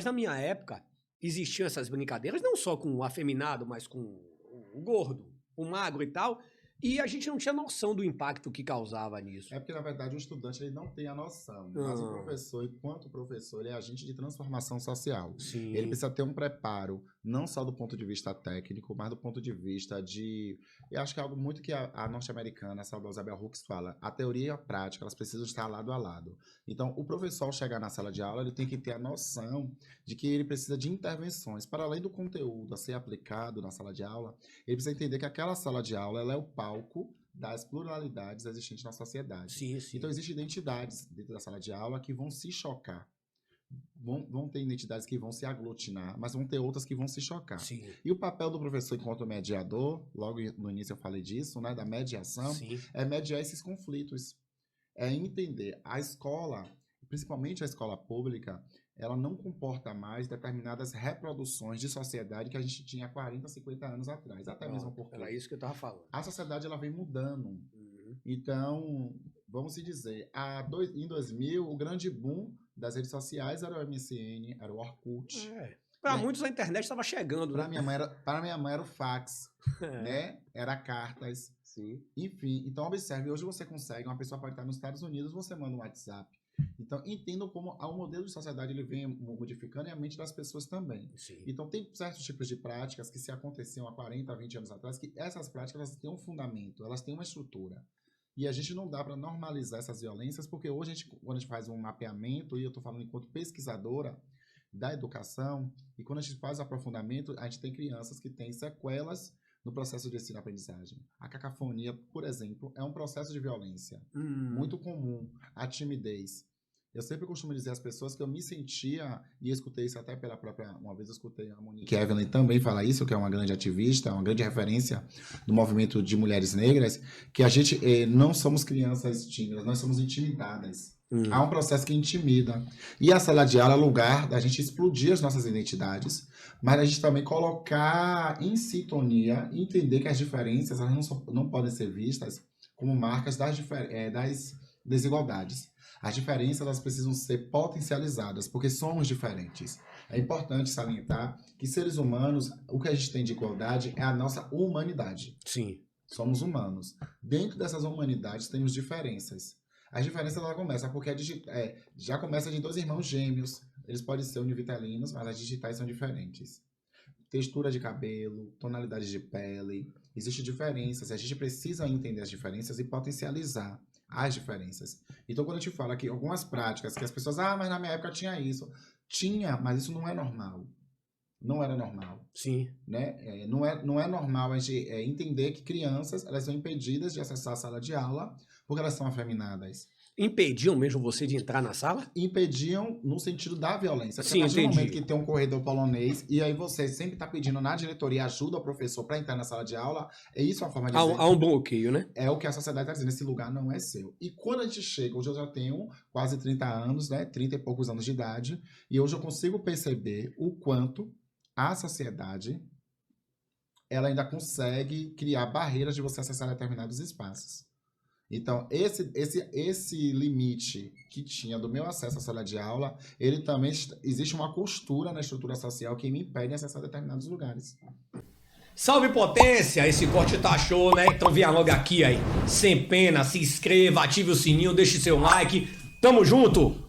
na minha época, existiam essas brincadeiras, não só com o afeminado, mas com o gordo, o magro e tal, e a gente não tinha noção do impacto que causava nisso. É porque, na verdade, o estudante ele não tem a noção. Mas o professor, enquanto professor, ele é agente de transformação social. Sim. Ele precisa ter um preparo, não só do ponto de vista técnico, mas do ponto de vista de... Eu acho que é algo muito que a norte-americana, a saudosa Bell Hooks, fala. A teoria e a prática, elas precisam estar lado a lado. Então, o professor, ao chegar na sala de aula, ele tem que ter a noção de que ele precisa de intervenções. Para além do conteúdo a ser aplicado na sala de aula, ele precisa entender que aquela sala de aula ela é o palco das pluralidades existentes na sociedade. Sim, sim. Então, existem identidades dentro da sala de aula que vão se chocar. Vão ter identidades que vão se aglutinar, mas vão ter outras que vão se chocar. Sim. E o papel do professor enquanto mediador, logo no início eu falei disso, né, da mediação, Sim. é mediar esses conflitos. É entender. A escola, principalmente a escola pública, ela não comporta mais determinadas reproduções de sociedade que a gente tinha 40, 50 anos atrás. Até mesmo porque era isso que eu estava falando. a sociedade ela vem mudando. Então, vamos se dizer, em 2000, o grande boom das redes sociais era o MSN, era o Orkut. Para muitos a internet estava chegando. Para né? minha mãe era o fax, né? Era cartas. Sim. Enfim, então observe, hoje você consegue, uma pessoa pode estar nos Estados Unidos, você manda um WhatsApp. Então, entendam como o modelo de sociedade ele vem modificando e a mente das pessoas também. Sim. Então, tem certos tipos de práticas que se aconteciam há 40, 20 anos atrás, que essas práticas elas têm um fundamento, elas têm uma estrutura. E a gente não dá para normalizar essas violências, porque hoje, quando a gente faz um mapeamento, e eu estou falando enquanto pesquisadora da educação, e quando a gente faz o aprofundamento, a gente tem crianças que têm sequelas no processo de ensino-aprendizagem. A cacofonia, por exemplo, é um processo de violência muito comum. A timidez. Eu sempre costumo dizer às pessoas que eu me sentia, e eu escutei isso até pela própria... Uma vez eu escutei a Monique Evelyn também falar isso, que é uma grande ativista, uma grande referência do movimento de mulheres negras, que a gente não somos crianças tímidas, nós somos intimidadas. Há um processo que intimida. E a sala de aula é lugar da gente explodir as nossas identidades, mas a gente também colocar em sintonia e entender que as diferenças elas não podem ser vistas como marcas das desigualdades. As diferenças elas precisam ser potencializadas, porque somos diferentes. É importante salientar que seres humanos, o que a gente tem de igualdade é a nossa humanidade. Sim. Somos humanos. Dentro dessas humanidades temos diferenças. As diferenças ela começam porque já começa de dois irmãos gêmeos. Eles podem ser univitelinos, mas as digitais são diferentes. Textura de cabelo, tonalidade de pele, existem diferenças. A gente precisa entender as diferenças e potencializar as diferenças. Então, quando a gente fala que algumas práticas que as pessoas, mas na minha época tinha isso. Tinha, mas isso não é normal. Não era normal. Sim. Né? Não é normal a gente entender que crianças elas são impedidas de acessar a sala de aula porque elas são afeminadas. Impediam mesmo você de entrar na sala? Impediam no sentido da violência. Sim, entendi. No momento entendi. que tem um corredor polonês e aí você sempre está pedindo na diretoria ajuda ao professor para entrar na sala de aula, isso é uma forma de dizer... Há um bloqueio, né? É o que a sociedade está dizendo, esse lugar não é seu. E quando a gente chega, hoje eu já tenho quase 30 anos, né, 30 e poucos anos de idade, e hoje eu consigo perceber o quanto a sociedade ela ainda consegue criar barreiras de você acessar determinados espaços. Então, esse limite que tinha do meu acesso à sala de aula, ele também existe uma costura na estrutura social que me impede de acessar determinados lugares. Salve potência, esse corte tá show, né? Então venha logo aqui aí, sem pena, se inscreva, ative o sininho, deixe seu like, tamo junto!